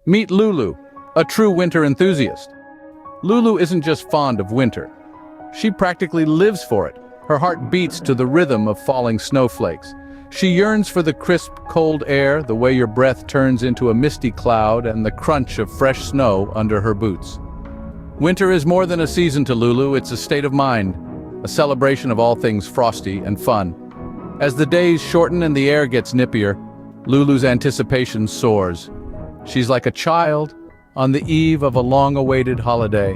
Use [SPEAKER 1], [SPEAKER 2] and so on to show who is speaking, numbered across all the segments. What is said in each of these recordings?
[SPEAKER 1] Meet Lulu, a true winter enthusiast. Lulu isn't just fond of winter. She practically lives for it. Her heart beats to the rhythm of falling snowflakes. She yearns for the crisp, cold air, the way your breath turns into a misty cloud, and the crunch of fresh snow under her boots. Winter is more than a season to Lulu, it's a state of mind, a celebration of all things frosty and fun. As the days shorten and the air gets nippier, Lulu's anticipation soars. She's like a child on the eve of a long-awaited holiday.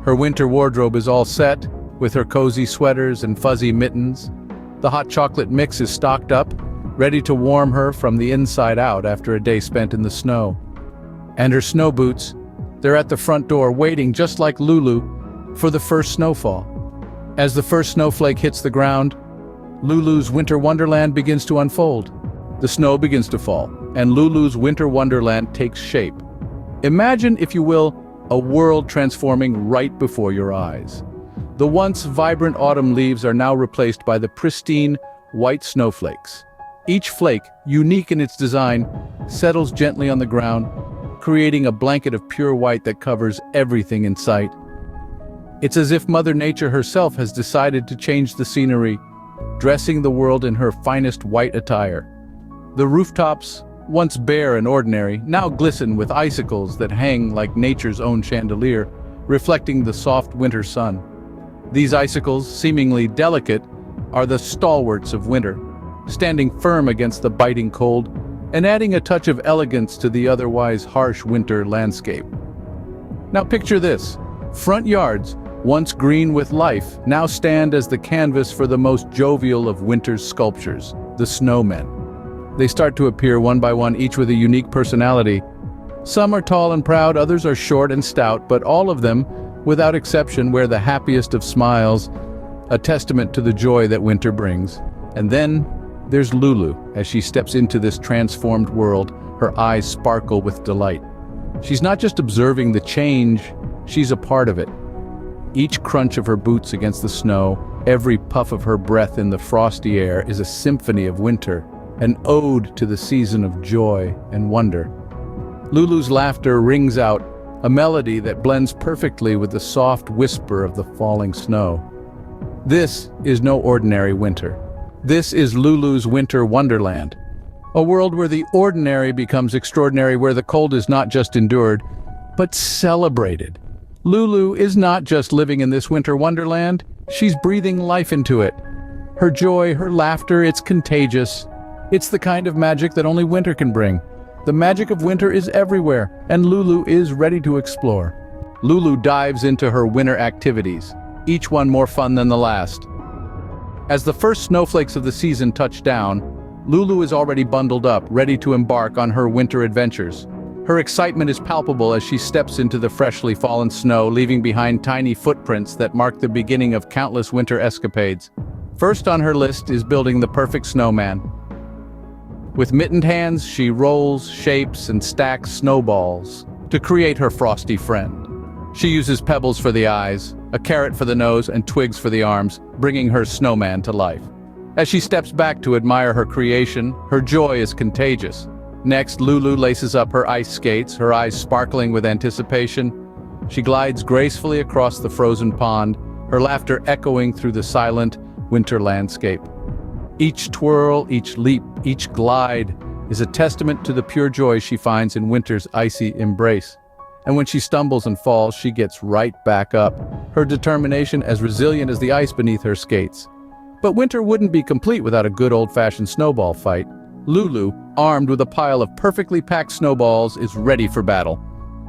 [SPEAKER 1] Her winter wardrobe is all set, with her cozy sweaters and fuzzy mittens. The hot chocolate mix is stocked up, ready to warm her from the inside out after a day spent in the snow. And her snow boots, they're at the front door waiting just like Lulu for the first snowfall. As the first snowflake hits the ground, Lulu's winter wonderland begins to unfold. The snow begins to fall, and Lulu's winter wonderland takes shape. Imagine, if you will, a world transforming right before your eyes. The once vibrant autumn leaves are now replaced by the pristine, white snowflakes. Each flake, unique in its design, settles gently on the ground, creating a blanket of pure white that covers everything in sight. It's as if Mother Nature herself has decided to change the scenery, dressing the world in her finest white attire. The rooftops, once bare and ordinary, now glisten with icicles that hang like nature's own chandelier, reflecting the soft winter sun. These icicles, seemingly delicate, are the stalwarts of winter, standing firm against the biting cold and adding a touch of elegance to the otherwise harsh winter landscape. Now picture this. Front yards, once green with life, now stand as the canvas for the most jovial of winter's sculptures, the snowmen. They start to appear one by one, each with a unique personality. Some are tall and proud, others are short and stout, but all of them, without exception, wear the happiest of smiles, a testament to the joy that winter brings. And then there's Lulu. As she steps into this transformed world, her eyes sparkle with delight. She's not just observing the change, she's a part of it. Each crunch of her boots against the snow, every puff of her breath in the frosty air is a symphony of winter, an ode to the season of joy and wonder. Lulu's laughter rings out, a melody that blends perfectly with the soft whisper of the falling snow. This is no ordinary winter. This is Lulu's winter wonderland, a world where the ordinary becomes extraordinary, where the cold is not just endured, but celebrated. Lulu is not just living in this winter wonderland, she's breathing life into it. Her joy, her laughter, it's contagious. It's the kind of magic that only winter can bring. The magic of winter is everywhere, and Lulu is ready to explore. Lulu dives into her winter activities, each one more fun than the last. As the first snowflakes of the season touch down, Lulu is already bundled up, ready to embark on her winter adventures. Her excitement is palpable as she steps into the freshly fallen snow, leaving behind tiny footprints that mark the beginning of countless winter escapades. First on her list is building the perfect snowman. With mittened hands, she rolls, shapes, and stacks snowballs to create her frosty friend. She uses pebbles for the eyes, a carrot for the nose, and twigs for the arms, bringing her snowman to life. As she steps back to admire her creation, her joy is contagious. Next, Lulu laces up her ice skates, her eyes sparkling with anticipation. She glides gracefully across the frozen pond, her laughter echoing through the silent winter landscape. Each twirl, each leap, each glide is a testament to the pure joy she finds in winter's icy embrace. And when she stumbles and falls, she gets right back up, her determination as resilient as the ice beneath her skates. But winter wouldn't be complete without a good old-fashioned snowball fight. Lulu, armed with a pile of perfectly packed snowballs, is ready for battle.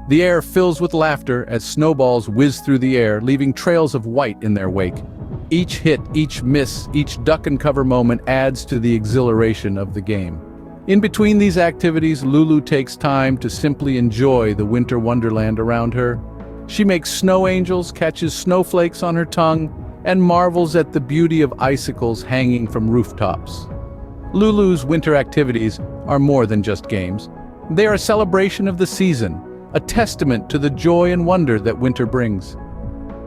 [SPEAKER 1] The air fills with laughter as snowballs whiz through the air, leaving trails of white in their wake. Each hit, each miss, each duck-and-cover moment adds to the exhilaration of the game. In between these activities, Lulu takes time to simply enjoy the winter wonderland around her. She makes snow angels, catches snowflakes on her tongue, and marvels at the beauty of icicles hanging from rooftops. Lulu's winter activities are more than just games. They are a celebration of the season, a testament to the joy and wonder that winter brings.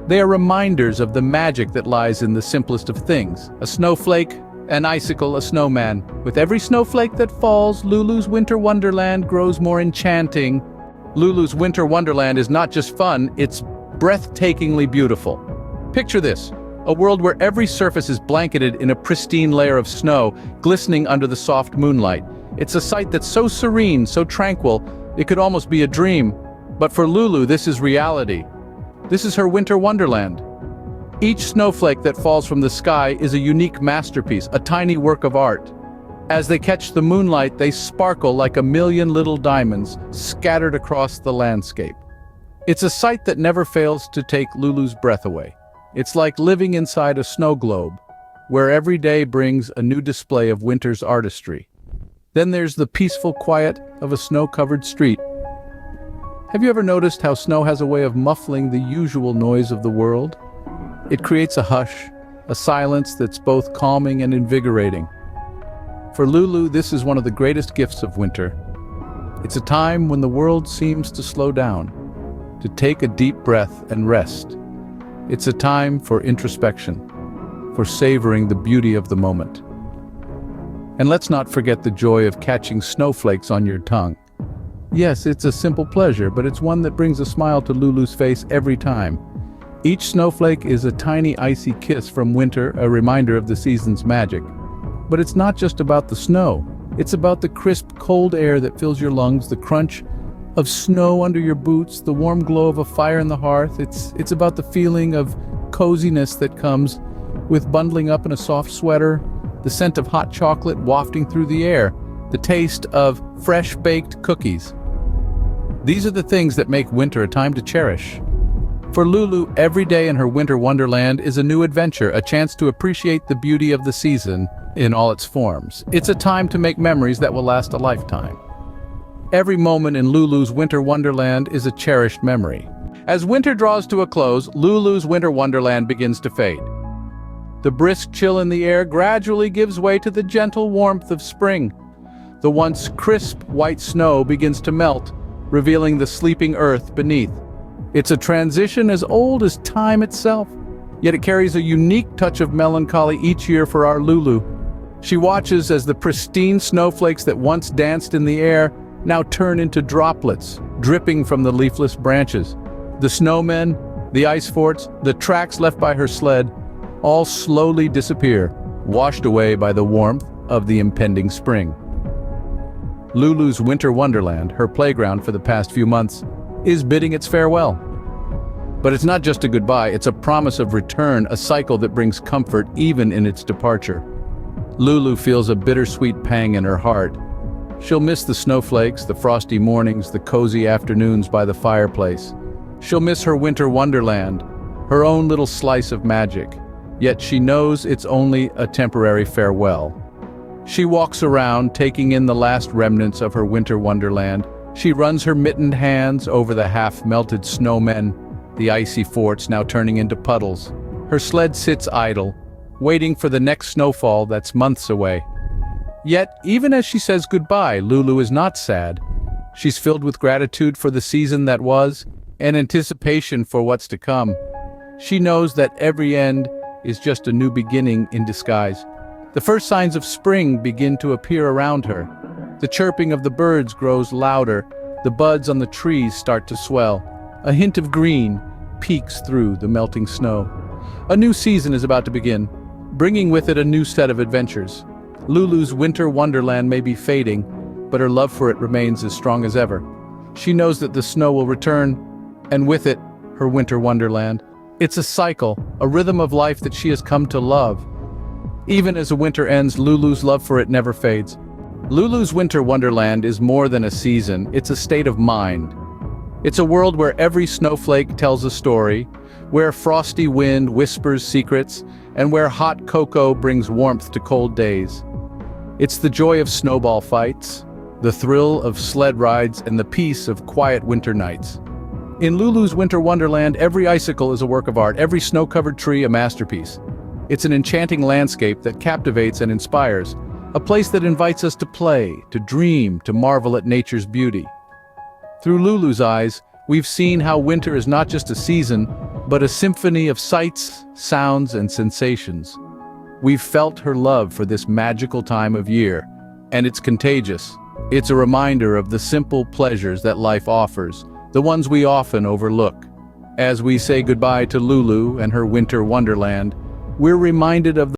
[SPEAKER 1] They are reminders of the magic that lies in the simplest of things: a snowflake, an icicle, a snowman. With every snowflake that falls, Lulu's winter wonderland grows more enchanting, Lulu's winter wonderland is not just fun, it's breathtakingly beautiful. Picture this, a world where every surface is blanketed in a pristine layer of snow, glistening under the soft moonlight. It's a sight that's so serene, so tranquil, it could almost be a dream. But for Lulu, this is reality. This is her winter wonderland. Each snowflake that falls from the sky is a unique masterpiece, a tiny work of art. As they catch the moonlight, they sparkle like a million little diamonds scattered across the landscape. It's a sight that never fails to take Lulu's breath away. It's like living inside a snow globe, where every day brings a new display of winter's artistry. Then there's the peaceful quiet of a snow-covered street. Have you ever noticed how snow has a way of muffling the usual noise of the world? It creates a hush, a silence that's both calming and invigorating. For Lulu, this is one of the greatest gifts of winter. It's a time when the world seems to slow down, to take a deep breath and rest. It's a time for introspection, for savoring the beauty of the moment. And let's not forget the joy of catching snowflakes on your tongue. Yes, it's a simple pleasure, but it's one that brings a smile to Lulu's face every time. Each snowflake is a tiny icy kiss from winter, a reminder of the season's magic. But it's not just about the snow. It's about the crisp, cold air that fills your lungs, the crunch of snow under your boots, the warm glow of a fire in the hearth. It's about the feeling of coziness that comes with bundling up in a soft sweater, the scent of hot chocolate wafting through the air, the taste of fresh-baked cookies. These are the things that make winter a time to cherish. For Lulu, every day in her winter wonderland is a new adventure, a chance to appreciate the beauty of the season in all its forms. It's a time to make memories that will last a lifetime. Every moment in Lulu's winter wonderland is a cherished memory. As winter draws to a close, Lulu's winter wonderland begins to fade. The brisk chill in the air gradually gives way to the gentle warmth of spring. The once crisp white snow begins to melt, revealing the sleeping earth beneath. It's a transition as old as time itself, yet it carries a unique touch of melancholy each year for our Lulu. She watches as the pristine snowflakes that once danced in the air now turn into droplets, dripping from the leafless branches. The snowmen, the ice forts, the tracks left by her sled, all slowly disappear, washed away by the warmth of the impending spring. Lulu's winter wonderland, her playground for the past few months, is bidding its farewell. But it's not just a goodbye, it's a promise of return, a cycle that brings comfort even in its departure. Lulu feels a bittersweet pang in her heart. She'll miss the snowflakes, the frosty mornings, the cozy afternoons by the fireplace. She'll miss her winter wonderland, her own little slice of magic. Yet she knows it's only a temporary farewell. She walks around, taking in the last remnants of her winter wonderland. She runs her mittened hands over the half-melted snowmen, the icy forts now turning into puddles. Her sled sits idle, waiting for the next snowfall that's months away. Yet, even as she says goodbye, Lulu is not sad. She's filled with gratitude for the season that was, and anticipation for what's to come. She knows that every end is just a new beginning in disguise. The first signs of spring begin to appear around her. The chirping of the birds grows louder, the buds on the trees start to swell. A hint of green peeks through the melting snow. A new season is about to begin, bringing with it a new set of adventures. Lulu's winter wonderland may be fading, but her love for it remains as strong as ever. She knows that the snow will return, and with it, her winter wonderland. It's a cycle, a rhythm of life that she has come to love. Even as the winter ends, Lulu's love for it never fades. Lulu's winter wonderland is more than a season, it's a state of mind. It's a world where every snowflake tells a story, where frosty wind whispers secrets, and where hot cocoa brings warmth to cold days. It's the joy of snowball fights, the thrill of sled rides, and the peace of quiet winter nights. In Lulu's winter wonderland, every icicle is a work of art, every snow-covered tree a masterpiece. It's an enchanting landscape that captivates and inspires, a place that invites us to play, to dream, to marvel at nature's beauty. Through Lulu's eyes, we've seen how winter is not just a season, but a symphony of sights, sounds, and sensations. We've felt her love for this magical time of year, and it's contagious. It's a reminder of the simple pleasures that life offers, the ones we often overlook. As we say goodbye to Lulu and her winter wonderland, we're reminded of